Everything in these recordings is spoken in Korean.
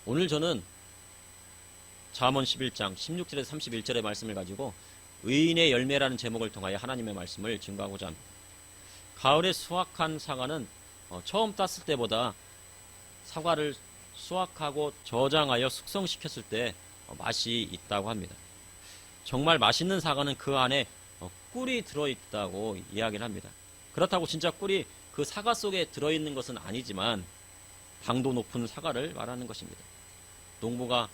오늘 저는 잠언 11장 16절에서 31절의 말씀을 가지고 의인의 열매라는 제목을 통하여 하나님의 말씀을 증거하고자 합니다. 가을에 수확한 사과는 처음 땄을 때보다 사과를 수확하고 저장하여 숙성시켰을 때 맛이 있다고 합니다. 정말 맛있는 사과는 그 안에 꿀이 들어있다고 이야기를 합니다. 그렇다고 진짜 꿀이 그 사과 속에 들어있는 것은 아니지만 당도 높은 사과를 말하는 것입니다. 농부가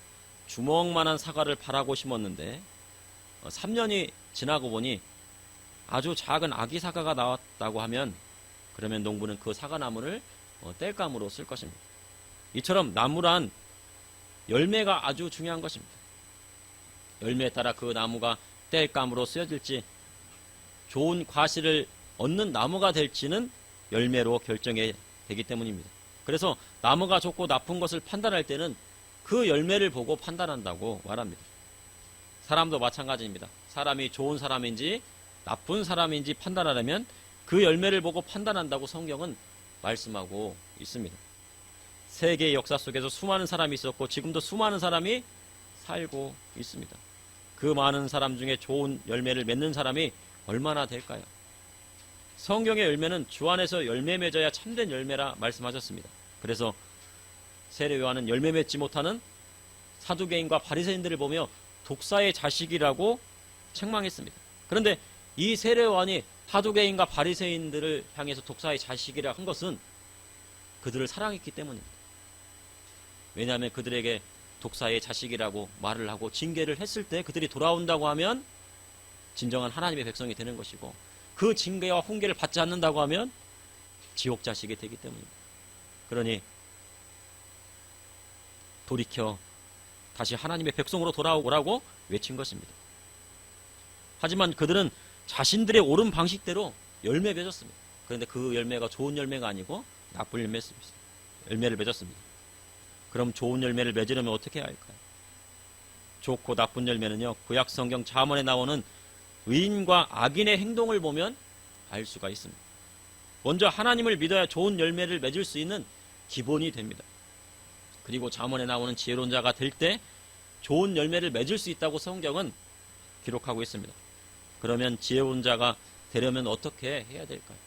주먹만한 사과를 바라고 심었는데 3년이 지나고 보니 아주 작은 아기 사과가 나왔다고 하면 그러면 농부는 그 사과나무를 땔감으로 쓸 것입니다. 이처럼 나무란 열매가 아주 중요한 것입니다. 열매에 따라 그 나무가 땔감으로 쓰여질지 좋은 과실을 얻는 나무가 될지는 열매로 결정이 되기 때문입니다. 그래서 나무가 좋고 나쁜 것을 판단할 때는 그 열매를 보고 판단한다고 말합니다. 사람도 마찬가지입니다. 사람이 좋은 사람인지 나쁜 사람인지 판단하려면 그 열매를 보고 판단한다고 성경은 말씀하고 있습니다. 세계의 역사 속에서 수많은 사람이 있었고 지금도 수많은 사람이 살고 있습니다. 그 많은 사람 중에 좋은 열매를 맺는 사람이 얼마나 될까요? 성경의 열매는 주 안에서 열매 맺어야 참된 열매라 말씀하셨습니다. 그래서 세례 요한은 열매 맺지 못하는 사두개인과 바리새인들을 보며 독사의 자식이라고 책망했습니다. 그런데 이 세례 요한이 사두개인과 바리새인들을 향해서 독사의 자식이라 한 것은 그들을 사랑했기 때문입니다. 왜냐하면 그들에게 독사의 자식이라고 말을 하고 징계를 했을 때 그들이 돌아온다고 하면 진정한 하나님의 백성이 되는 것이고 그 징계와 훈계를 받지 않는다고 하면 지옥 자식이 되기 때문입니다. 그러니 돌이켜 다시 하나님의 백성으로 돌아오라고 외친 것입니다. 하지만 그들은 자신들의 옳은 방식대로 열매 맺었습니다. 그런데 그 열매가 좋은 열매가 아니고 나쁜 열매를 맺었습니다. 그럼 좋은 열매를 맺으려면 어떻게 해야 할까요? 좋고 나쁜 열매는요, 구약 성경 잠언에 나오는 의인과 악인의 행동을 보면 알 수가 있습니다. 먼저 하나님을 믿어야 좋은 열매를 맺을 수 있는 기본이 됩니다. 그리고 잠언에 나오는 지혜로운 자가 될 때 좋은 열매를 맺을 수 있다고 성경은 기록하고 있습니다. 그러면 지혜로운 자가 되려면 어떻게 해야 될까요?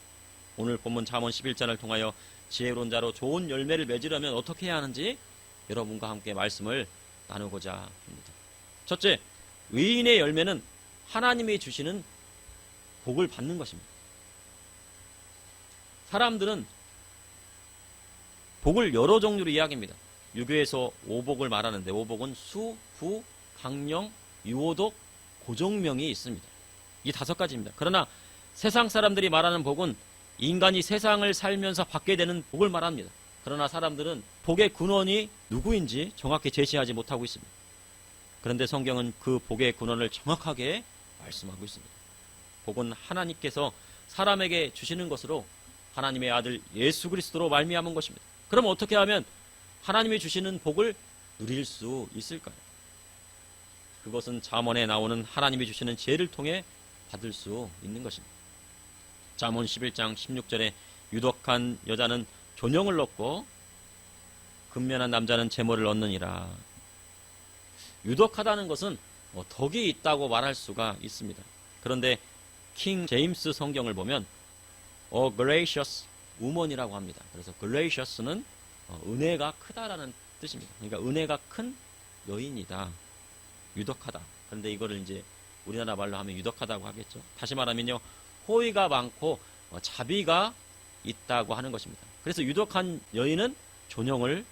오늘 본문 잠언 11장을 통하여 지혜로운 자로 좋은 열매를 맺으려면 어떻게 해야 하는지 여러분과 함께 말씀을 나누고자 합니다. 첫째, 의인의 열매는 하나님이 주시는 복을 받는 것입니다. 사람들은 복을 여러 종류로 이야기합니다. 유교에서 오복을 말하는데 오복은 수, 부, 강령, 유오독, 고종명이 있습니다. 이 5가지입니다. 그러나 세상 사람들이 말하는 복은 인간이 세상을 살면서 받게 되는 복을 말합니다. 그러나 사람들은 복의 근원이 누구인지 정확히 제시하지 못하고 있습니다. 그런데 성경은 그 복의 근원을 정확하게 말씀하고 있습니다. 복은 하나님께서 사람에게 주시는 것으로 하나님의 아들 예수 그리스도로 말미암은 것입니다. 그럼 어떻게 하면 하나님이 주시는 복을 누릴 수 있을까요? 그것은 잠언에 나오는 하나님이 주시는 지혜를 통해 받을 수 있는 것입니다. 잠언 11장 16절에 유독한 여자는 존영을 얻고 근면한 남자는 재물을 얻느니라. 유독하다는 것은 덕이 있다고 말할 수가 있습니다. 그런데 킹 제임스 성경을 보면 gracious woman이라고 합니다. 그래서 gracious는 은혜가 크다라는 뜻입니다. 그러니까 은혜가 큰 여인이다. 유독하다. 그런데 이거를 이제 우리나라 말로 하면 유독하다고 하겠죠. 다시 말하면요, 호의가 많고 자비가 있다고 하는 것입니다. 그래서 유독한 여인은 존영을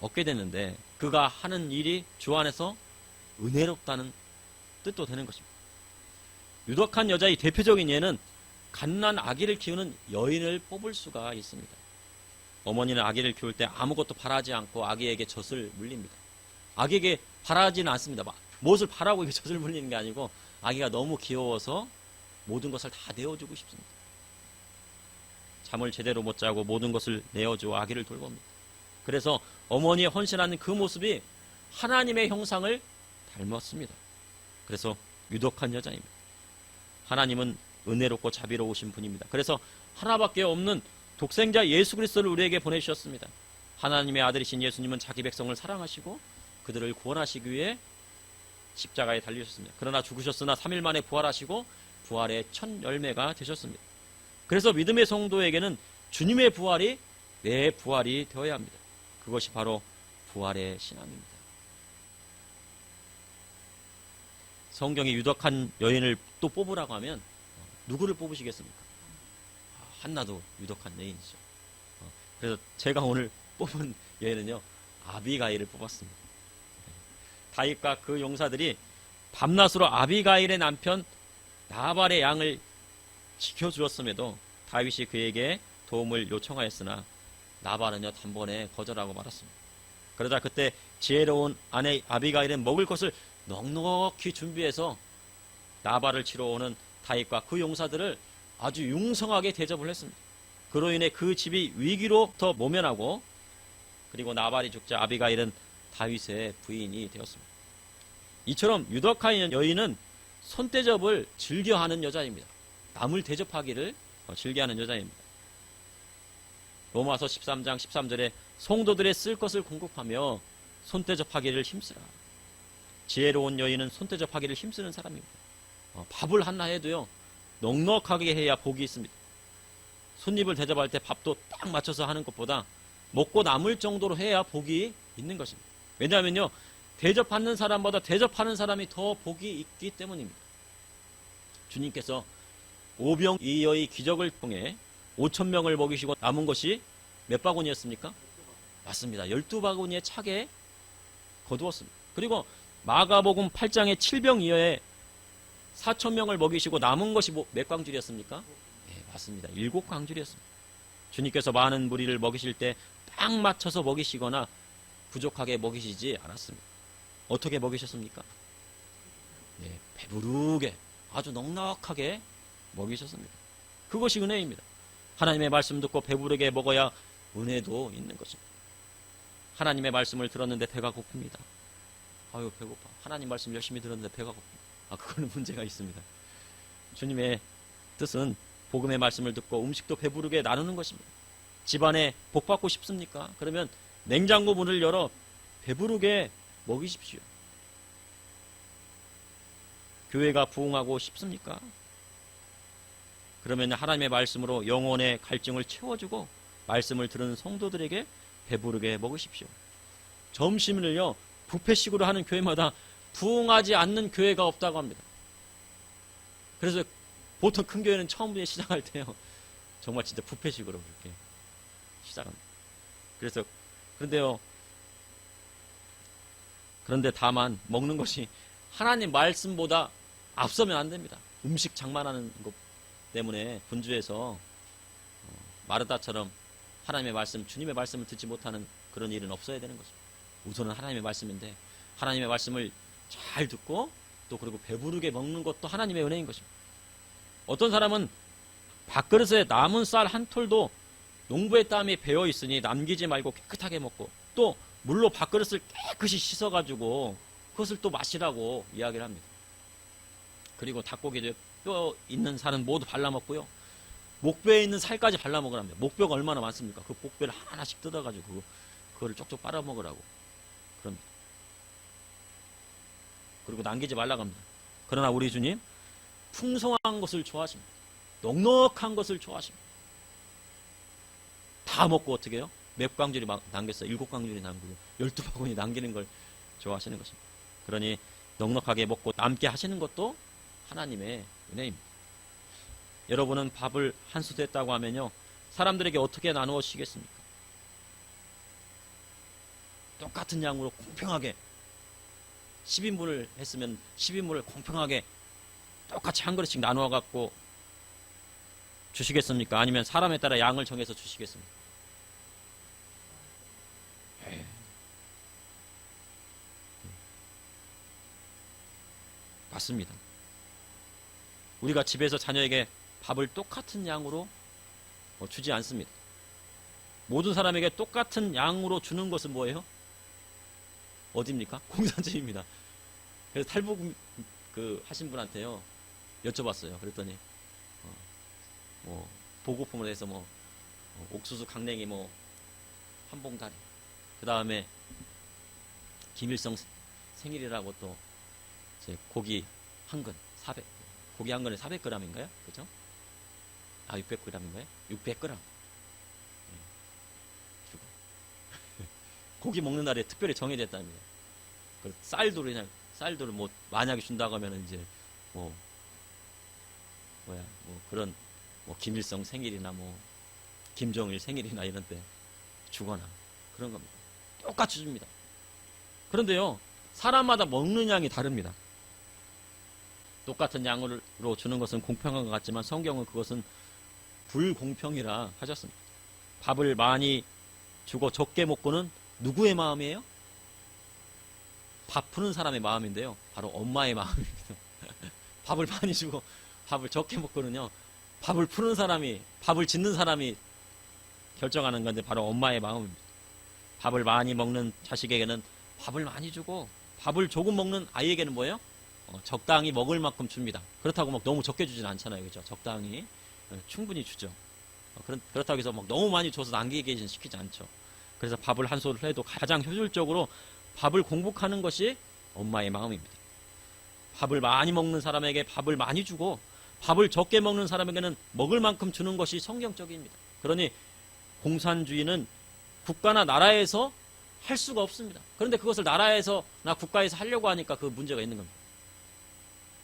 얻게 되는데 그가 하는 일이 주 안에서 은혜롭다는 뜻도 되는 것입니다. 유독한 여자의 대표적인 예는 갓난 아기를 키우는 여인을 뽑을 수가 있습니다. 어머니는 아기를 키울 때 아무것도 바라지 않고 아기에게 젖을 물립니다. 아기에게 바라지는 않습니다. 무엇을 바라고 이게 젖을 물리는 게 아니고 아기가 너무 귀여워서 모든 것을 다 내어주고 싶습니다. 잠을 제대로 못 자고 모든 것을 내어주어 아기를 돌봅니다. 그래서 어머니의 헌신하는 그 모습이 하나님의 형상을 닮았습니다. 그래서 유독한 여자입니다. 하나님은 은혜롭고 자비로우신 분입니다. 그래서 하나밖에 없는 독생자 예수 그리스도를 우리에게 보내주셨습니다. 하나님의 아들이신 예수님은 자기 백성을 사랑하시고 그들을 구원하시기 위해 십자가에 달리셨습니다. 그러나 죽으셨으나 3일 만에 부활하시고 부활의 첫 열매가 되셨습니다. 그래서 믿음의 성도에게는 주님의 부활이 내 부활이 되어야 합니다. 그것이 바로 부활의 신앙입니다. 성경이 유덕한 여인을 또 뽑으라고 하면 누구를 뽑으시겠습니까? 한나도 유덕한 여인이죠. 그래서 제가 오늘 뽑은 여인은요, 아비가일을 뽑았습니다. 다윗과 그 용사들이 밤낮으로 아비가일의 남편 나발의 양을 지켜주었음에도 다윗이 그에게 도움을 요청하였으나 나발은요 단번에 거절하고 말았습니다. 그러자 그때 지혜로운 아내 아비가일은 먹을 것을 넉넉히 준비해서 나발을 치러 오는 다윗과 그 용사들을 아주 융성하게 대접을 했습니다. 그로 인해 그 집이 위기로부터 모면하고 그리고 나발이 죽자 아비가일은 다윗의 부인이 되었습니다. 이처럼 유덕한 여인은 손대접을 즐겨하는 여자입니다. 남을 대접하기를 즐겨하는 여자입니다. 로마서 13장 13절에 성도들의 쓸 것을 공급하며 손대접하기를 힘쓰라. 지혜로운 여인은 손대접하기를 힘쓰는 사람입니다. 밥을 하나 해도요 넉넉하게 해야 복이 있습니다. 손님을 대접할 때 밥도 딱 맞춰서 하는 것보다 먹고 남을 정도로 해야 복이 있는 것입니다. 왜냐하면요 대접받는 사람보다 대접하는 사람이 더 복이 있기 때문입니다. 주님께서 오병이어의 기적을 통해 5,000명을 먹이시고 남은 것이 몇 바구니였습니까? 맞습니다. 12바구니에 차게 거두었습니다. 그리고 마가복음 8장의 7병이어에 4,000명을 먹이시고 남은 것이 몇 광줄이었습니까? 네, 맞습니다. 7광줄이었습니다. 주님께서 많은 무리를 먹이실 때 딱 맞춰서 먹이시거나 부족하게 먹이시지 않았습니다. 어떻게 먹이셨습니까? 네, 배부르게 아주 넉넉하게 먹이셨습니다. 그것이 은혜입니다. 하나님의 말씀 듣고 배부르게 먹어야 은혜도 있는 것입니다. 하나님의 말씀을 들었는데 배가 고픕니다. 아유 배고파. 하나님 말씀 열심히 들었는데 배가 고픕니다. 그거는 문제가 있습니다. 주님의 뜻은 복음의 말씀을 듣고 음식도 배부르게 나누는 것입니다. 집안에 복 받고 싶습니까? 그러면 냉장고 문을 열어 배부르게 먹이십시오. 교회가 부흥하고 싶습니까? 그러면 하나님의 말씀으로 영혼의 갈증을 채워주고 말씀을 들은 성도들에게 배부르게 먹으십시오. 점심을요 뷔페식으로 하는 교회마다 부흥하지 않는 교회가 없다고 합니다. 그래서 보통 큰 교회는 처음부터 시작할 때요 정말 진짜 뷔페식으로 그렇게 시작합니다. 그런데 다만 먹는 것이 하나님 말씀보다 앞서면 안 됩니다. 음식 장만하는 것 때문에 분주해서 마르다처럼 하나님의 말씀, 주님의 말씀을 듣지 못하는 그런 일은 없어야 되는 것입니다. 우선은 하나님의 말씀인데 하나님의 말씀을 잘 듣고 또 그리고 배부르게 먹는 것도 하나님의 은혜인 것입니다. 어떤 사람은 밥그릇에 남은 쌀 한 톨도 농부의 땀이 배어 있으니 남기지 말고 깨끗하게 먹고 또 물로 밥그릇을 깨끗이 씻어가지고 그것을 또 마시라고 이야기를 합니다. 그리고 닭고기도 뼈 있는 살은 모두 발라먹고요. 목뼈에 있는 살까지 발라먹으랍니다. 목뼈가 얼마나 많습니까? 그 목뼈를 하나씩 뜯어가지고 그거를 쪽쪽 빨아먹으라고 그럽니다. 그리고 남기지 말라고 합니다. 그러나 우리 주님 풍성한 것을 좋아하십니다. 넉넉한 것을 좋아하십니다. 다 먹고 어떻게 해요? 몇 광줄이 남겼어요? 7광줄이 남기고 12바구니 남기는 걸 좋아하시는 것입니다. 그러니 넉넉하게 먹고 남게 하시는 것도 하나님의 은혜입니다. 여러분은 밥을 한 수 됐다고 하면요 사람들에게 어떻게 나누어 주시겠습니까? 똑같은 양으로 공평하게 10인분을 했으면 10인분을 공평하게 똑같이 한 그릇씩 나누어 갖고 주시겠습니까? 아니면 사람에 따라 양을 정해서 주시겠습니까? 맞습니다. 우리가 집에서 자녀에게 밥을 똑같은 양으로 주지 않습니다. 모든 사람에게 똑같은 양으로 주는 것은 뭐예요? 어디입니까? 공산주의입니다. 그래서 탈북 하신 분한테요 여쭤봤어요. 그랬더니 보고품을 해서 옥수수 강냉이 한 봉다리 그 다음에 김일성 생일이라고 또 이제 고기 한 근, 고기 한 근에 400g인가요? 그죠? 아, 600g인가요? 600g. 주고. 고기 먹는 날에 특별히 정해졌답니다. 쌀도를 뭐, 만약에 준다고 하면 이제, 뭐, 그런, 뭐, 김일성 생일이나 뭐, 김정일 생일이나 이런 때 주거나 그런 겁니다. 똑같이 줍니다. 그런데요, 사람마다 먹는 양이 다릅니다. 똑같은 양으로 주는 것은 공평한 것 같지만 성경은 그것은 불공평이라 하셨습니다. 밥을 많이 주고 적게 먹고는 누구의 마음이에요? 밥 푸는 사람의 마음인데요. 바로 엄마의 마음입니다. 밥을 많이 주고 밥을 적게 먹고는요. 밥을 푸는 사람이, 밥을 짓는 사람이 결정하는 건데 바로 엄마의 마음입니다. 밥을 많이 먹는 자식에게는 밥을 많이 주고 밥을 조금 먹는 아이에게는 뭐예요? 적당히 먹을 만큼 줍니다. 그렇다고 막 너무 적게 주진 않잖아요. 그죠? 적당히 충분히 주죠. 그렇다고 해서 막 너무 많이 줘서 남기게 시키지 않죠. 그래서 밥을 한 소를 해도 가장 효율적으로 밥을 공복하는 것이 엄마의 마음입니다. 밥을 많이 먹는 사람에게 밥을 많이 주고 밥을 적게 먹는 사람에게는 먹을 만큼 주는 것이 성경적입니다. 그러니 공산주의는 국가나 나라에서 할 수가 없습니다. 그런데 그것을 나라에서나 국가에서 하려고 하니까 그 문제가 있는 겁니다.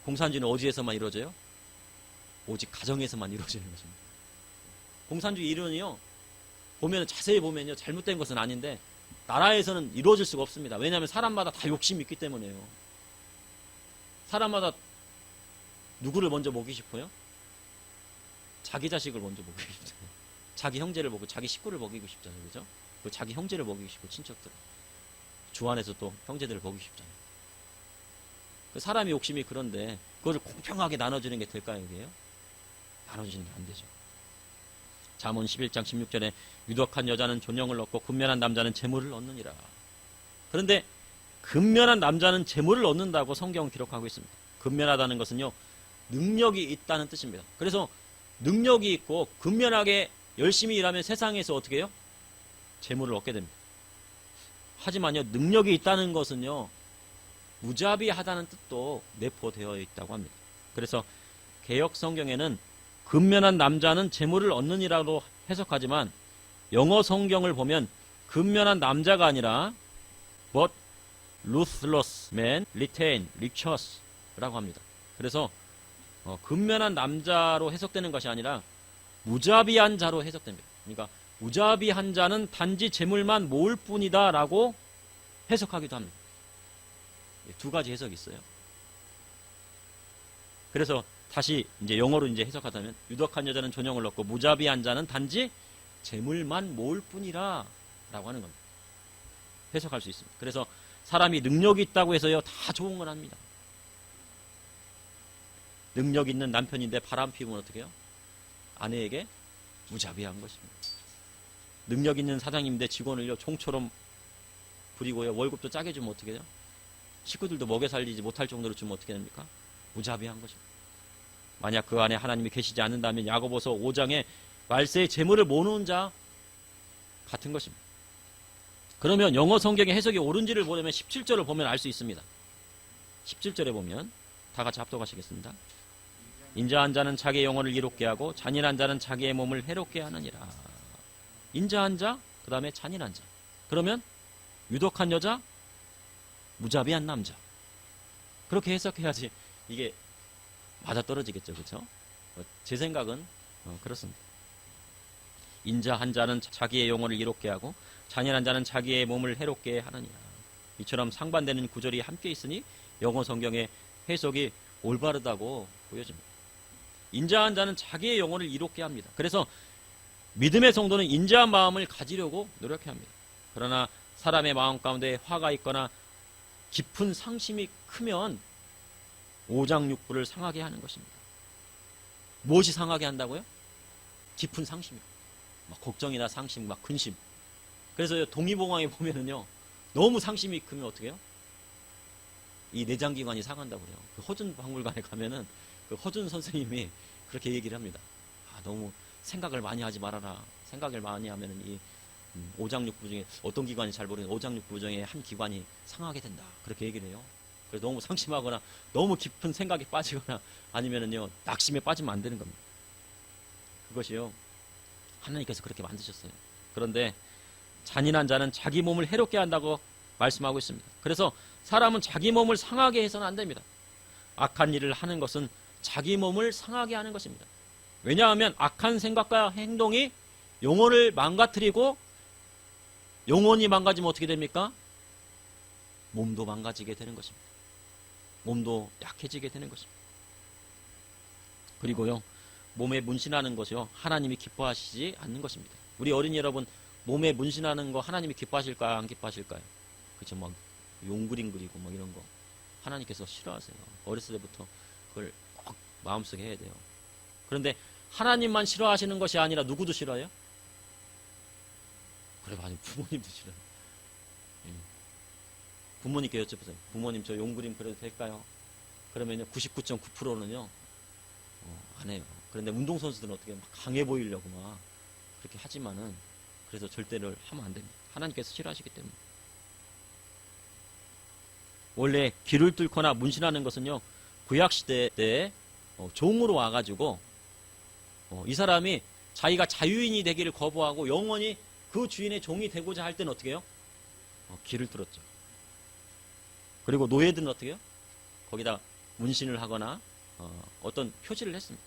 공산주의는 어디에서만 이루어져요? 오직 가정에서만 이루어지는 것입니다. 공산주의 이론이요, 자세히 보면요, 잘못된 것은 아닌데, 나라에서는 이루어질 수가 없습니다. 왜냐하면 사람마다 다 욕심이 있기 때문에요. 사람마다 누구를 먼저 먹이고 싶어요? 자기 자식을 먼저 먹이고 싶잖아요. 자기 형제를 먹고, 자기 식구를 먹이고 싶잖아요. 그죠? 자기 형제를 먹이고 싶고, 친척들. 주 안에서 또 형제들을 먹이고 싶잖아요. 사람의 욕심이 그런데, 그걸 공평하게 나눠주는 게 될까요, 이게요? 나눠주는 게 안 되죠. 잠언 11장 16절에 유덕한 여자는 존영을 얻고 근면한 남자는 재물을 얻느니라. 그런데 근면한 남자는 재물을 얻는다고 성경은 기록하고 있습니다. 근면하다는 것은요, 능력이 있다는 뜻입니다. 그래서 능력이 있고 근면하게 열심히 일하면 세상에서 어떻게 해요? 재물을 얻게 됩니다. 하지만요, 능력이 있다는 것은요, 무자비하다는 뜻도 내포되어 있다고 합니다. 그래서 개역 성경에는 근면한 남자는 재물을 얻느니라고 해석하지만 영어 성경을 보면 근면한 남자가 아니라 but ruthless man retain riches 라고 합니다. 그래서 근면한 남자로 해석되는 것이 아니라 무자비한 자로 해석됩니다. 그러니까 무자비한 자는 단지 재물만 모을 뿐이다 라고 해석하기도 합니다. 두 가지 해석이 있어요. 그래서 다시 이제 영어로 이제 해석하자면 유덕한 여자는 존영을 얻고 무자비한 자는 단지 재물만 모을 뿐이라 라고 하는 겁니다. 해석할 수 있습니다. 그래서 사람이 능력이 있다고 해서요, 다 좋은 건 아닙니다. 능력 있는 남편인데 바람 피우면 어떻게 해요? 아내에게 무자비한 것입니다. 능력 있는 사장님인데 직원을요, 총처럼 부리고요, 월급도 짜게 주면 어떻게 해요? 식구들도 먹여 살리지 못할 정도로 주면 어떻게 됩니까? 무자비한 것입니다. 만약 그 안에 하나님이 계시지 않는다면 야고보서 5장에 말세의 재물을 모으는 자 같은 것입니다. 그러면 영어 성경의 해석이 옳은지를 보려면 17절을 보면 알 수 있습니다. 17절에 보면 다 같이 합독하시겠습니다. 인자한 자는 자기의 영혼을 이롭게 하고 잔인한 자는 자기의 몸을 해롭게 하느니라. 인자한 자, 그 다음에 잔인한 자. 그러면 유독한 여자, 무자비한 남자. 그렇게 해석해야지 이게 맞아떨어지겠죠. 그렇죠? 제 생각은 그렇습니다. 인자한 자는 자기의 영혼을 이롭게 하고 잔인한 자는 자기의 몸을 해롭게 하느니라. 이처럼 상반되는 구절이 함께 있으니 영어 성경의 해석이 올바르다고 보여집니다. 인자한 자는 자기의 영혼을 이롭게 합니다. 그래서 믿음의 성도는 인자한 마음을 가지려고 노력해야 합니다. 그러나 사람의 마음 가운데 화가 있거나 깊은 상심이 크면 오장육부를 상하게 하는 것입니다. 무엇이 상하게 한다고요? 깊은 상심이요. 막 걱정이나 상심, 막 근심. 그래서 동의보감에 보면은요, 너무 상심이 크면 어떻게 해요? 이 내장기관이 상한다고 그래요. 그 허준 박물관에 가면은 그 허준 선생님이 그렇게 얘기를 합니다. 너무 생각을 많이 하지 말아라. 생각을 많이 하면은 이 오장육부 중에 어떤 기관이 잘 모르겠는데 오장육부 중에 한 기관이 상하게 된다. 그렇게 얘기를 해요. 그래서 너무 상심하거나 너무 깊은 생각에 빠지거나 아니면은요 낙심에 빠지면 안 되는 겁니다. 그것이요 하나님께서 그렇게 만드셨어요. 그런데 잔인한 자는 자기 몸을 해롭게 한다고 말씀하고 있습니다. 그래서 사람은 자기 몸을 상하게 해서는 안 됩니다. 악한 일을 하는 것은 자기 몸을 상하게 하는 것입니다. 왜냐하면 악한 생각과 행동이 영혼을 망가뜨리고 영혼이 망가지면 어떻게 됩니까? 몸도 망가지게 되는 것입니다. 몸도 약해지게 되는 것입니다. 그리고요 몸에 문신하는 것이요 하나님이 기뻐하시지 않는 것입니다. 우리 어린이 여러분 몸에 문신하는 거 하나님이 기뻐하실까요? 안 기뻐하실까요? 그렇죠. 막 용그림 그리고 막 이런 거 하나님께서 싫어하세요. 어렸을 때부터 그걸 꼭 마음속에 해야 돼요. 그런데 하나님만 싫어하시는 것이 아니라 누구도 싫어해요? 그래 맞아요. 부모님도 싫어요. 부모님께 여쭤보세요. 부모님 저 용그림 그려도 될까요? 그러면요 99.9%는요 안 해요. 그런데 운동선수들은 어떻게 막 강해 보이려고 막 그렇게 하지만은 그래서 절대를 하면 안 됩니다. 하나님께서 싫어하시기 때문에. 원래 길을 뚫거나 문신하는 것은요 구약시대 때 종으로 와가지고 이 사람이 자기가 자유인이 되기를 거부하고 영원히 그 주인의 종이 되고자 할 때는 어떻게 해요? 길을 뚫었죠. 그리고 노예들은 어떻게 해요? 거기다 문신을 하거나 어떤 표지를 했습니다.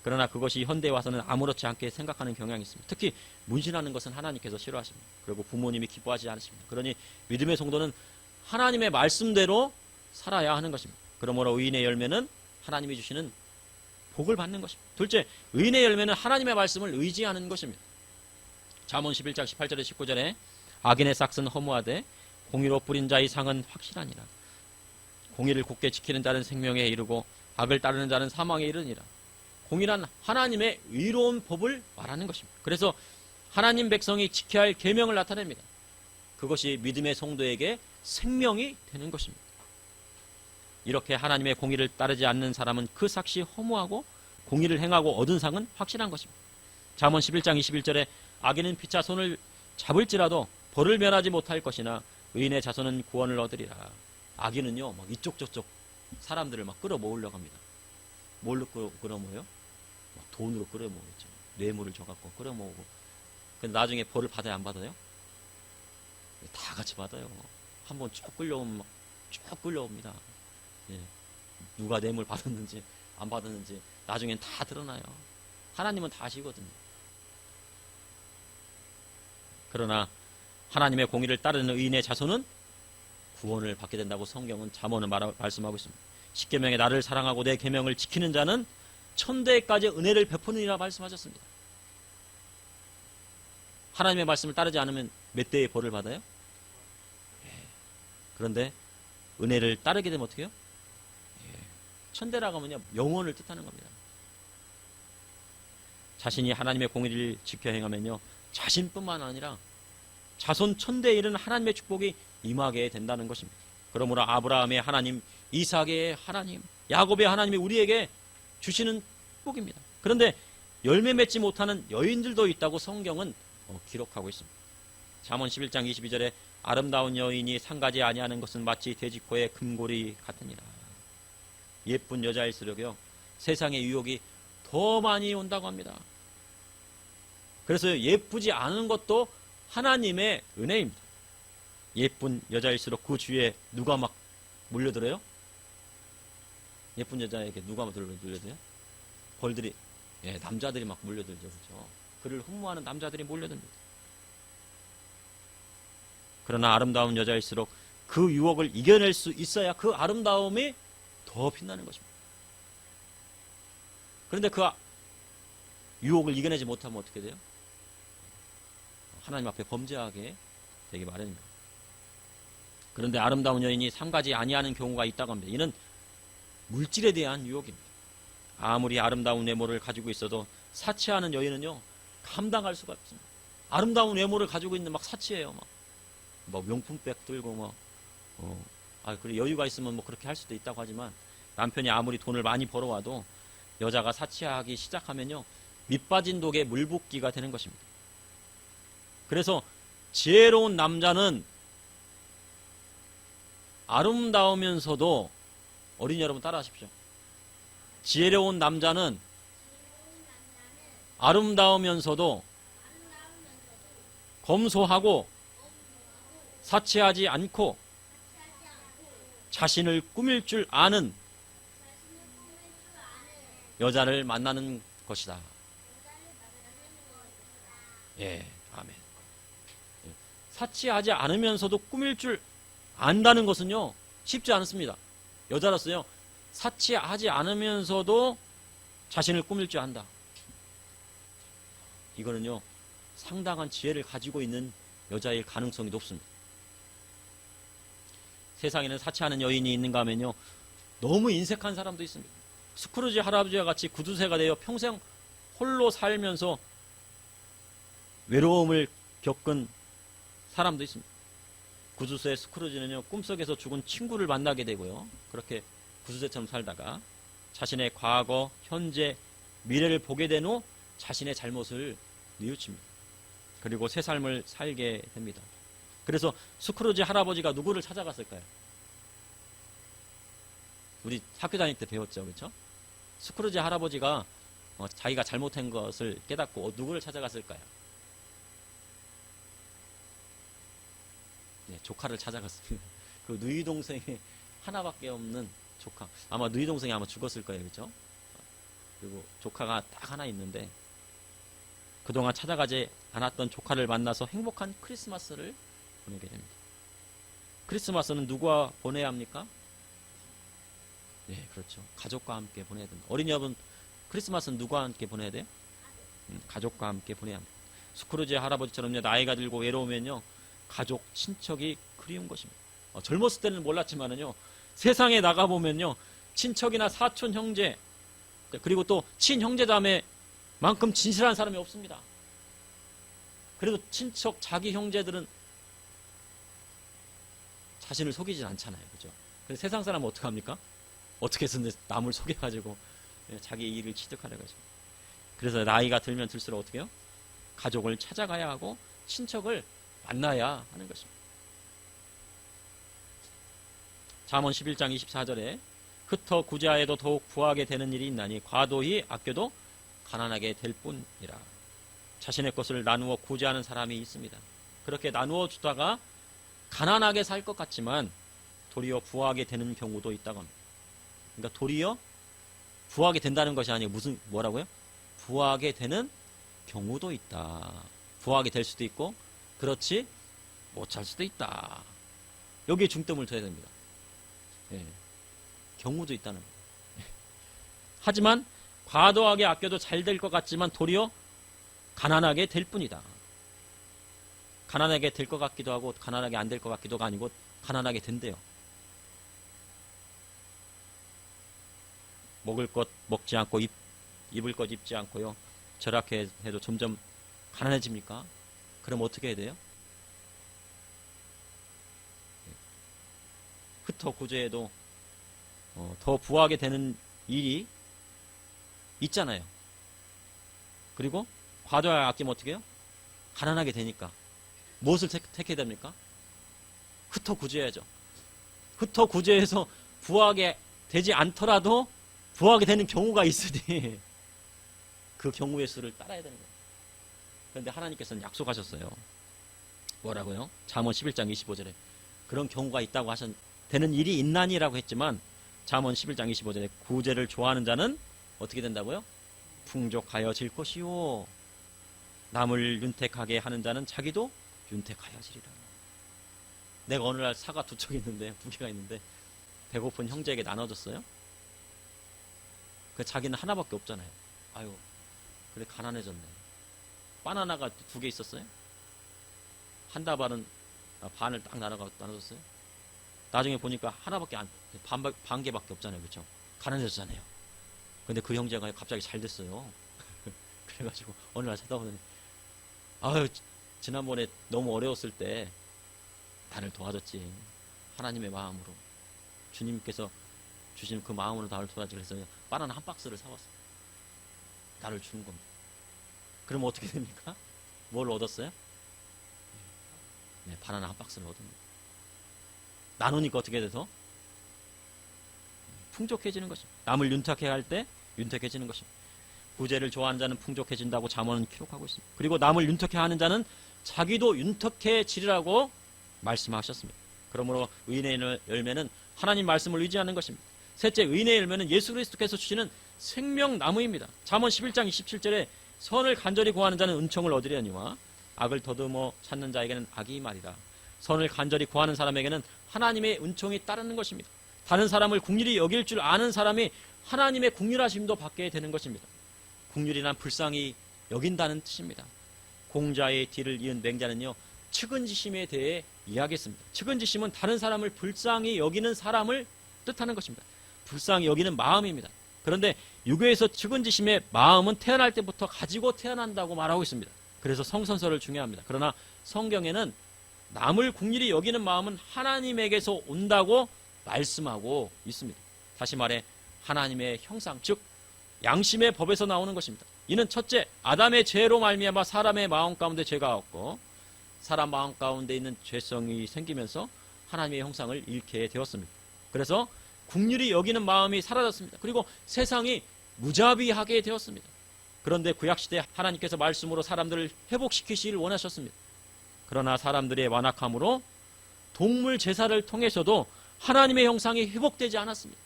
그러나 그것이 현대에 와서는 아무렇지 않게 생각하는 경향이 있습니다. 특히 문신하는 것은 하나님께서 싫어하십니다. 그리고 부모님이 기뻐하지 않으십니다. 그러니 믿음의 성도는 하나님의 말씀대로 살아야 하는 것입니다. 그러므로 의인의 열매는 하나님이 주시는 복을 받는 것입니다. 둘째, 의인의 열매는 하나님의 말씀을 의지하는 것입니다. 잠언 11장 18절에 19절에 악인의 싹은 허무하되 공의로 뿌린 자의 상은 확실하니라. 공의를 굳게 지키는 자는 생명에 이르고 악을 따르는 자는 사망에 이르니라. 공의란 하나님의 의로운 법을 말하는 것입니다. 그래서 하나님 백성이 지켜야 할 계명을 나타냅니다. 그것이 믿음의 성도에게 생명이 되는 것입니다. 이렇게 하나님의 공의를 따르지 않는 사람은 그 삭시 허무하고 공의를 행하고 얻은 상은 확실한 것입니다. 잠언 11장 21절에 악인은 피차 손을 잡을지라도 벌을 면하지 못할 것이나 의인의 자손은 구원을 얻으리라. 악인은요 막 이쪽 저쪽 사람들을 막 끌어모으려고 합니다. 뭘로 끌어모여요? 막 돈으로 끌어모으겠죠. 뇌물을 줘갖고 끌어모으고. 근데 나중에 벌을 받아야 안 받아요? 다 같이 받아요. 한번 쭉 끌려오면 막 쭉 끌려옵니다. 예. 누가 뇌물 받았는지 안 받았는지 나중엔 다 드러나요. 하나님은 다 아시거든요. 그러나 하나님의 공의를 따르는 의인의 자손은 구원을 받게 된다고 성경은 잠언을 말씀하고 있습니다. 십계명에 나를 사랑하고 내 계명을 지키는 자는 천대까지 은혜를 베푸느니라 말씀하셨습니다. 하나님의 말씀을 따르지 않으면 몇 대의 벌을 받아요? 그런데 은혜를 따르게 되면 어떻게 해요? 천대라고 하면요 영원을 뜻하는 겁니다. 자신이 하나님의 공의를 지켜 행하면요 자신뿐만 아니라 자손 천대에 이르는 하나님의 축복이 임하게 된다는 것입니다. 그러므로 아브라함의 하나님, 이삭의 하나님, 야곱의 하나님이 우리에게 주시는 축복입니다. 그런데 열매 맺지 못하는 여인들도 있다고 성경은 기록하고 있습니다. 잠언 11장 22절에 아름다운 여인이 상가지 아니하는 것은 마치 돼지코의 금고리 같으니라. 예쁜 여자일수록요 세상의 유혹이 더 많이 온다고 합니다. 그래서 예쁘지 않은 것도 하나님의 은혜입니다. 예쁜 여자일수록 그 주위에 누가 막 몰려들어요? 예쁜 여자에게 누가 몰려들어요? 벌들이, 남자들이 막 몰려들죠. 그렇죠? 그를 흠모하는 남자들이 몰려듭니다. 그러나 아름다운 여자일수록 그 유혹을 이겨낼 수 있어야 그 아름다움이 더 빛나는 것입니다. 그런데 그 유혹을 이겨내지 못하면 어떻게 돼요? 하나님 앞에 범죄하게 되기 마련입니다. 그런데 아름다운 여인이 상가지 아니하는 경우가 있다고 합니다. 이는 물질에 대한 유혹입니다. 아무리 아름다운 외모를 가지고 있어도 사치하는 여인은요 감당할 수가 없습니다. 아름다운 외모를 가지고 있는 막 사치해요. 막 명품백 들고 그래 여유가 있으면 뭐 그렇게 할 수도 있다고 하지만 남편이 아무리 돈을 많이 벌어와도 여자가 사치하기 시작하면요 밑 빠진 독에 물 붓기가 되는 것입니다. 그래서 지혜로운 남자는 아름다우면서도, 어린이 여러분 따라하십시오. 지혜로운 남자는 아름다우면서도 검소하고 사치하지 않고 자신을 꾸밀 줄 아는 여자를 만나는 것이다. 예, 아멘. 사치하지 않으면서도 꾸밀 줄 안다는 것은요, 쉽지 않습니다. 여자로서요, 사치하지 않으면서도 자신을 꾸밀 줄 안다. 이거는요, 상당한 지혜를 가지고 있는 여자일 가능성이 높습니다. 세상에는 사치하는 여인이 있는가 하면요, 너무 인색한 사람도 있습니다. 스크루지 할아버지와 같이 구두쇠가 되어 평생 홀로 살면서 외로움을 겪은 사람도 있습니다. 구두쇠 스크루지는요, 꿈속에서 죽은 친구를 만나게 되고요, 그렇게 구두쇠처럼 살다가 자신의 과거, 현재, 미래를 보게 된 후 자신의 잘못을 뉘우칩니다. 그리고 새 삶을 살게 됩니다. 그래서 스크루지 할아버지가 누구를 찾아갔을까요? 우리 학교 다닐 때 배웠죠, 그렇죠? 스크루지 할아버지가 자기가 잘못한 것을 깨닫고 누구를 찾아갔을까요? 네, 조카를 찾아갔습니다. 그 누이 동생이 하나밖에 없는 조카. 아마 누이 동생이 아마 죽었을 거예요, 그렇죠? 그리고 조카가 딱 하나 있는데 그동안 찾아가지 않았던 조카를 만나서 행복한 크리스마스를 보내게 됩니다. 크리스마스는 누구와 보내야 합니까? 네, 그렇죠. 가족과 함께 보내야 됩니다. 어린이 여러분, 크리스마스는 누구와 함께 보내야 돼요? 가족과 함께 보내야 합니다. 스크루지 할아버지처럼요, 나이가 들고 외로우면요, 가족, 친척이 그리운 것입니다. 젊었을 때는 몰랐지만은요, 세상에 나가보면요, 친척이나 사촌 형제, 그리고 또 친형제 자매만큼 진실한 사람이 없습니다. 그래도 친척, 자기 형제들은 자신을 속이진 않잖아요. 그죠? 그래서 세상 사람은 어떻게 합니까? 어떻게 해서 남을 속여가지고 자기 이익을 취득하려고 하죠. 그래서 나이가 들면 들수록 어떻게 해요? 가족을 찾아가야 하고 친척을 만나야 하는 것입니다. 잠언 11장 24절에 흩어 구제하여도 더욱 부하게 되는 일이 있나니 과도히 아껴도 가난하게 될 뿐이라. 자신의 것을 나누어 구제하는 사람이 있습니다. 그렇게 나누어 주다가 가난하게 살 것 같지만 도리어 부하게 되는 경우도 있다고 합니다. 그러니까 도리어 부하게 된다는 것이 아니고 뭐라고요? 부하게 되는 경우도 있다. 부하게 될 수도 있고 그렇지 못할 수도 있다. 여기에 중점을 둬야 됩니다. 예. 경우도 있다는 거예요. 하지만 과도하게 아껴도 잘 될 것 같지만 도리어 가난하게 될 뿐이다. 가난하게 될 것 같기도 하고 가난하게 안 될 것 같기도가 아니고 가난하게 된대요. 먹을 것 먹지 않고 입을 것 입지 않고요, 절약해 해도 점점 가난해집니까? 그럼 어떻게 해야 돼요? 흩어 구제해도 더 부하게 되는 일이 있잖아요. 그리고 과도하게 아끼면 어떻게 해요? 가난하게 되니까 무엇을 택해야 됩니까? 흩어 구제해야죠. 흩어 구제해서 부하게 되지 않더라도 부하게 되는 경우가 있으니 그 경우의 수를 따라야 되는 거예요. 그런데 하나님께서는 약속하셨어요. 뭐라고요? 잠언 11장 25절에 그런 경우가 있다고 되는 일이 있나니라고 했지만 잠언 11장 25절에 구제를 좋아하는 자는 어떻게 된다고요? 풍족하여질 것이요 남을 윤택하게 하는 자는 자기도 윤택하여지리라. 내가 어느 날 사과 두 척 있는데, 두 개가 있는데 배고픈 형제에게 나눠줬어요. 그 자기는 하나밖에 없잖아요. 아유, 그래 가난해졌네. 바나나가 두 개 있었어요. 한 다발은 반을 딱 나눠줬어요. 나중에 보니까 하나밖에 반 개밖에 없잖아요. 그렇죠? 가난해졌잖아요. 근데 그 형제가 갑자기 잘 됐어요. 그래가지고 어느 날 찾아보더니 아유, 지난번에 너무 어려웠을 때 나를 도와줬지. 하나님의 마음으로 주님께서 주신 그 마음으로 나를 도와주기 위해서 바나나 한 박스를 사왔어. 나를 주는 겁니다. 그럼 어떻게 됩니까? 뭘 얻었어요? 네, 바나나 한 박스를 얻습니다. 나누니까 어떻게 돼서? 풍족해지는 것입니다. 남을 윤택해 할 때 윤택해지는 것입니다. 부재를 좋아하는 자는 풍족해진다고 잠언은 기록하고 있습니다. 그리고 남을 윤택해 하는 자는 자기도 윤택해지리라고 말씀하셨습니다. 그러므로 의인의 열매는 하나님 말씀을 의지하는 것입니다. 셋째, 의인의 열매는 예수 그리스도께서 주시는 생명나무입니다. 잠언 11장 27절에 선을 간절히 구하는 자는 은총을 얻으려니와 악을 더듬어 찾는 자에게는 악이 말이라. 선을 간절히 구하는 사람에게는 하나님의 은총이 따르는 것입니다. 다른 사람을 긍휼히 여길 줄 아는 사람이 하나님의 긍휼하심도 받게 되는 것입니다. 긍휼이란 불쌍히 여긴다는 뜻입니다. 공자의 뒤를 이은 맹자는요, 측은지심에 대해 이야기했습니다. 측은지심은 다른 사람을 불쌍히 여기는 사람을 뜻하는 것입니다. 불쌍히 여기는 마음입니다. 그런데 유교에서 측은지심의 마음은 태어날 때부터 가지고 태어난다고 말하고 있습니다. 그래서 성선설을 중요합니다. 그러나 성경에는 남을 긍휼히 여기는 마음은 하나님에게서 온다고 말씀하고 있습니다. 다시 말해 하나님의 형상, 즉 양심의 법에서 나오는 것입니다. 이는 첫째, 아담의 죄로 말미암아 사람의 마음 가운데 죄가 왔고 사람 마음 가운데 있는 죄성이 생기면서 하나님의 형상을 잃게 되었습니다. 그래서 긍휼히 여기는 마음이 사라졌습니다. 그리고 세상이 무자비하게 되었습니다. 그런데 구약시대 하나님께서 말씀으로 사람들을 회복시키시기를 원하셨습니다. 그러나 사람들의 완악함으로 동물 제사를 통해서도 하나님의 형상이 회복되지 않았습니다.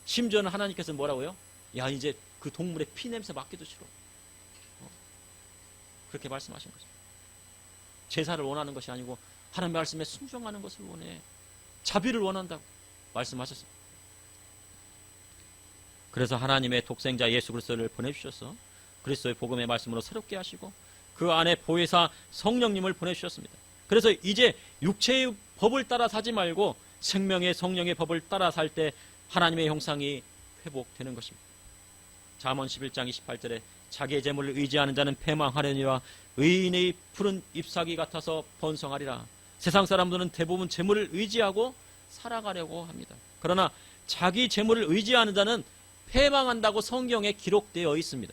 심지어는 하나님께서 뭐라고요? 야, 이제 그 동물의 피 냄새 맡기도 싫어. 그렇게 말씀하신 거죠. 제사를 원하는 것이 아니고 하나님 말씀에 순종하는 것을 원해. 자비를 원한다고 말씀하셨습니다. 그래서 하나님의 독생자 예수 그리스도를 보내주셔서 그리스도의 복음의 말씀으로 새롭게 하시고 그 안에 보혜사 성령님을 보내주셨습니다. 그래서 이제 육체의 법을 따라 사지 말고 생명의 성령의 법을 따라 살 때 하나님의 형상이 회복되는 것입니다. 잠언 11장 28절에 자기의 재물을 의지하는 자는 패망하려니와 의인의 푸른 잎사귀 같아서 번성하리라. 세상 사람들은 대부분 재물을 의지하고 살아가려고 합니다. 그러나 자기 재물을 의지하는 자는 패망한다고 성경에 기록되어 있습니다.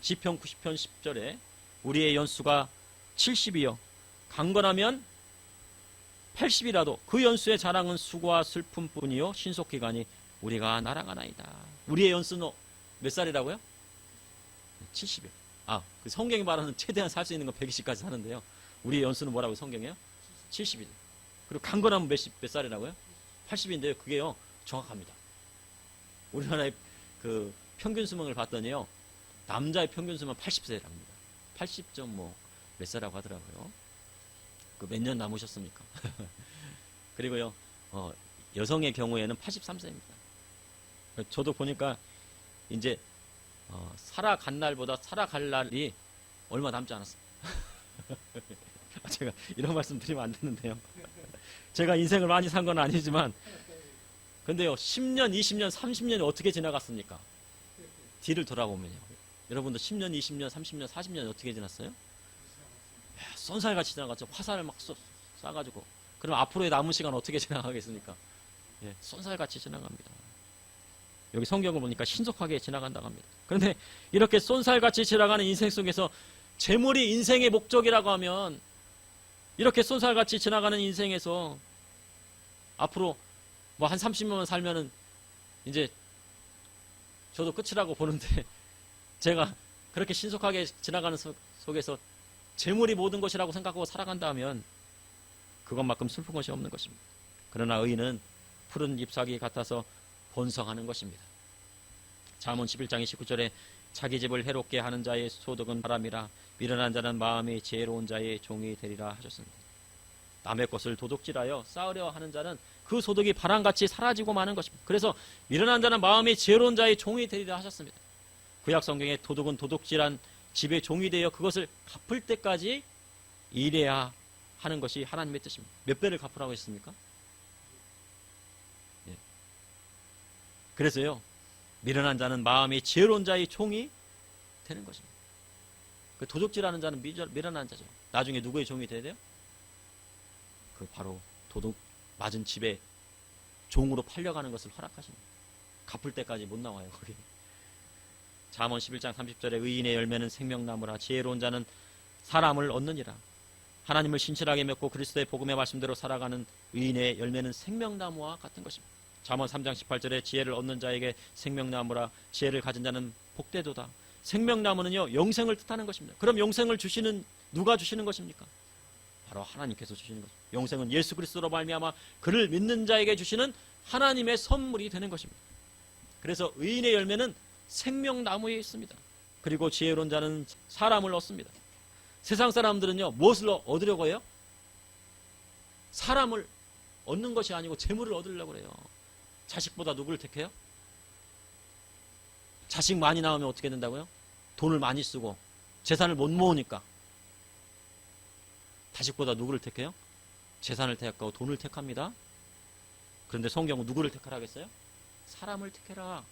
시편 90편 10절에 우리의 연수가 70이요 강건하면 80이라도 그 연수의 자랑은 수고와 슬픔뿐이요 신속기간이 우리가 날아가나이다. 우리의 연수는 몇 살이라고요? 70이요. 그 성경이 말하는 최대한 살 수 있는 건 120까지 사는데요. 우리의 연수는 뭐라고 성경이에요? 70이죠. 그리고 강건하면 몇 살이라고요? 80인데요. 그게요 정확합니다. 우리나라의 그 평균 수명을 봤더니요, 남자의 평균 수명은 80세랍니다. 80점 몇 살이라고 하더라고요. 그 몇 년 남으셨습니까? 그리고요, 여성의 경우에는 83세입니다. 저도 보니까 이제 살아간 날보다 살아갈 날이 얼마 남지 않았습니다. 제가 이런 말씀 드리면 안 되는데요. 제가 인생을 많이 산 건 아니지만 근데요, 10년, 20년, 30년이 어떻게 지나갔습니까? 뒤를 돌아보면요. 여러분도 10년, 20년, 30년, 40년이 어떻게 지났어요? 쏜살같이 지나갔죠. 화살을 막 쏴가지고. 그럼 앞으로의 남은 시간 어떻게 지나가겠습니까? 쏜살같이 지나갑니다. 여기 성경을 보니까 신속하게 지나간다고 합니다. 그런데 이렇게 쏜살같이 지나가는 인생 속에서 재물이 인생의 목적이라고 하면 이렇게 쏜살같이 지나가는 인생에서 앞으로 한 30년만 살면은 이제 저도 끝이라고 보는데 제가 그렇게 신속하게 지나가는 속에서 재물이 모든 것이라고 생각하고 살아간다 하면 그것만큼 슬픈 것이 없는 것입니다. 그러나 의인은 푸른 잎사귀 같아서 번성하는 것입니다. 잠언 11장 29절에 자기 집을 해롭게 하는 자의 소득은 바람이라 미련한 자는 마음이 지혜로운 자의 종이 되리라 하셨습니다. 남의 것을 도둑질하여 쌓으려 하는 자는 그 소득이 바람같이 사라지고 마는 것입니다. 그래서 미련한 자는 마음이 지혜로운 자의 종이 되리라 하셨습니다. 구약 성경에 도둑은 도둑질한 집의 종이 되어 그것을 갚을 때까지 일해야 하는 것이 하나님의 뜻입니다. 몇 배를 갚으라고 했습니까? 그래서요, 미련한 자는 마음이 지혜로운 자의 종이 되는 것입니다. 그 도둑질하는 자는 미련한 자죠. 나중에 누구의 종이 돼야 돼요? 그 바로 도둑 맞은 집에 종으로 팔려가는 것을 허락하십니다. 갚을 때까지 못 나와요, 거기. 잠언 11장 30절에 의인의 열매는 생명나무라 지혜로운 자는 사람을 얻느니라. 하나님을 신실하게 맺고 그리스도의 복음의 말씀대로 살아가는 의인의 열매는 생명나무와 같은 것입니다. 잠언 3장 18절에 지혜를 얻는 자에게 생명나무라 지혜를 가진 자는 복되도다. 생명나무는요 영생을 뜻하는 것입니다. 그럼 영생을 주시는 누가 주시는 것입니까? 바로 하나님께서 주시는 것입니다. 영생은 예수 그리스도로 말미암아 그를 믿는 자에게 주시는 하나님의 선물이 되는 것입니다. 그래서 의인의 열매는 생명나무에 있습니다. 그리고 지혜로운 자는 사람을 얻습니다. 세상 사람들은요 무엇을 얻으려고 해요? 사람을 얻는 것이 아니고 재물을 얻으려고 해요. 자식보다 누구를 택해요? 자식 많이 나오면 어떻게 된다고요? 돈을 많이 쓰고 재산을 못 모으니까. 자식보다 누구를 택해요? 재산을 택하고 돈을 택합니다. 그런데 성경은 누구를 택하라 하겠어요? 사람을 택해라.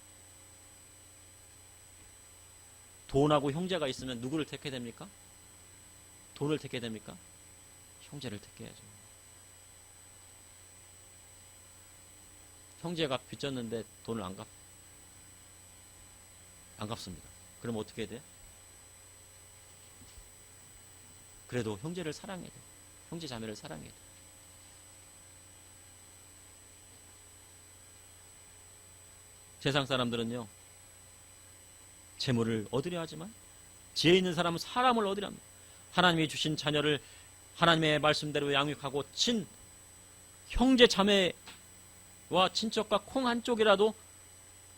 돈하고 형제가 있으면 누구를 택해야 됩니까? 돈을 택해야 됩니까? 형제를 택해야죠. 형제가 빚졌는데 돈을 안 갚습니다. 그럼 어떻게 해야 돼요? 그래도 형제를 사랑해야 돼요. 형제 자매를 사랑해야 돼요. 세상 사람들은요 재물을 얻으려 하지만 지혜 있는 사람은 사람을 얻으려 합니다. 하나님이 주신 자녀를 하나님의 말씀대로 양육하고 형제 자매와 친척과 콩 한 쪽이라도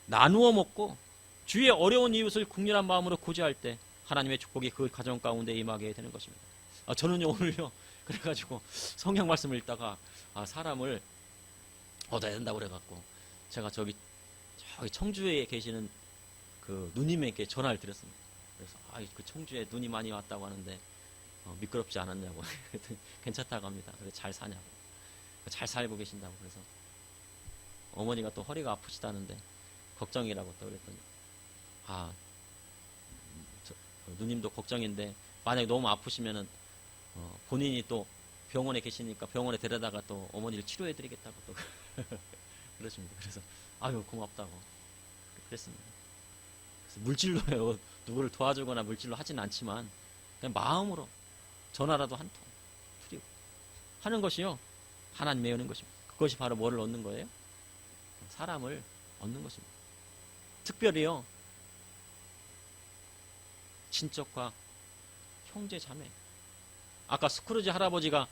나누어 먹고 주위의 어려운 이웃을 국률한 마음으로 구제할 때 하나님의 축복이 그 가정 가운데 임하게 되는 것입니다. 저는요 오늘요 그래가지고 성경 말씀을 읽다가 사람을 얻어야 된다고 그래갖고 제가 저기 청주에 계시는 그 누님에게 전화를 드렸습니다. 그래서 그 청주에 눈이 많이 왔다고 하는데 미끄럽지 않았냐고 괜찮다고 합니다. 그래서 잘 사냐고 잘 살고 계신다고. 그래서 어머니가 또 허리가 아프시다는데 걱정이라고 또 그랬더니 누님도 걱정인데 만약에 너무 아프시면은 본인이 또 병원에 계시니까 병원에 데려다가 또 어머니를 치료해드리겠다고 또 그러십니다. 그래서 고맙다고 그랬습니다. 그래서 물질로요 누구를 도와주거나 물질로 하진 않지만 그냥 마음으로 전화라도 한 통 드리고 하는 것이요 하나님의 은혜인 것입니다. 그것이 바로 뭐를 얻는 거예요? 사람을 얻는 것입니다. 특별히요 친척과 형제 자매. 아까 스크루지 할아버지가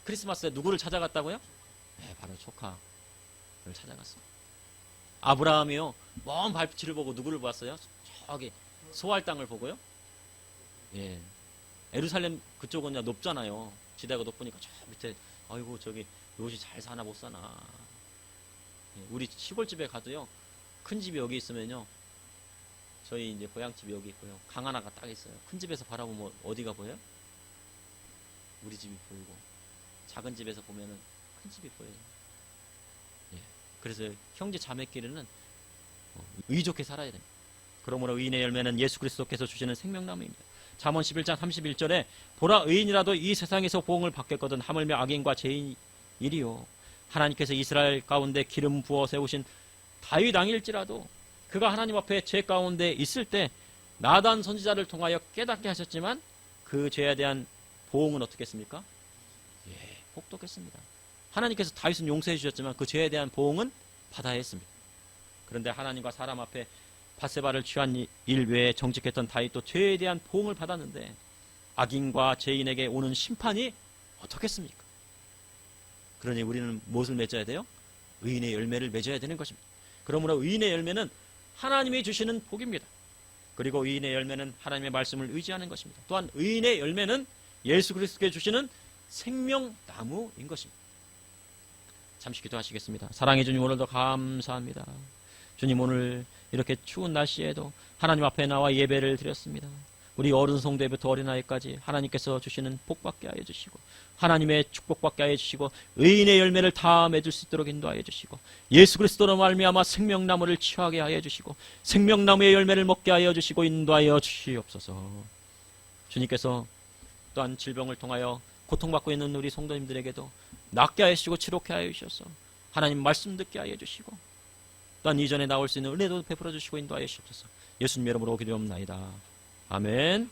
크리스마스에 누구를 찾아갔다고요? 네, 바로 조카를 찾아갔습니다. 아브라함이요 먼 발빛을 보고 누구를 보았어요? 저기 소알 땅을 보고요. 예, 예루살렘 그쪽은 높잖아요. 지대가 높으니까 저 밑에 저기 요시 잘 사나 못 사나. 예, 우리 시골집에 가도요 큰 집이 여기 있으면요 저희 이제 고향집이 여기 있고요 강 하나가 딱 있어요. 큰 집에서 바라보면 어디가 보여요? 우리 집이 보이고 작은 집에서 보면은 큰 집이 보여요. 예, 그래서 형제 자매끼리는 의좋게 살아야 됩니다. 그러므로 의인의 열매는 예수 그리스도께서 주시는 생명나무입니다. 잠언 11장 31절에 보라 의인이라도 이 세상에서 보응을 받겠거든 하물며 악인과 죄인이리요. 하나님께서 이스라엘 가운데 기름 부어 세우신 다윗 왕일지라도 그가 하나님 앞에 죄 가운데 있을 때 나단 선지자를 통하여 깨닫게 하셨지만 그 죄에 대한 보응은 어떻게 했습니까? 예, 혹독했습니다. 하나님께서 다윗은 용서해 주셨지만 그 죄에 대한 보응은 받아야 했습니다. 그런데 하나님과 사람 앞에 바세바를 취한 일 외에 정직했던 다윗도 죄에 대한 보응을 받았는데 악인과 죄인에게 오는 심판이 어떻겠습니까? 그러니 우리는 무엇을 맺어야 돼요? 의인의 열매를 맺어야 되는 것입니다. 그러므로 의인의 열매는 하나님이 주시는 복입니다. 그리고 의인의 열매는 하나님의 말씀을 의지하는 것입니다. 또한 의인의 열매는 예수 그리스도께 주시는 생명나무인 것입니다. 잠시 기도하시겠습니다. 사랑해 주님 오늘도 감사합니다. 주님 오늘 이렇게 추운 날씨에도 하나님 앞에 나와 예배를 드렸습니다. 우리 어른 성도부터 어린아이까지 하나님께서 주시는 복받게 하여 주시고 하나님의 축복받게 하여 주시고 의인의 열매를 다 맺을 수 있도록 인도하여 주시고 예수 그리스도로 말미암아 생명나무를 취하게 하여 주시고 생명나무의 열매를 먹게 하여 주시고 인도하여 주시옵소서. 주님께서 또한 질병을 통하여 고통받고 있는 우리 성도님들에게도 낫게 하여 주시고 치료케 하여 주셔서 하나님 말씀 듣게 하여 주시고 또한 이전에 나올 수 있는 은혜도 베풀어 주시고 인도하여 주시옵소서. 예수님 이름으로 기도옵나이다. 아멘.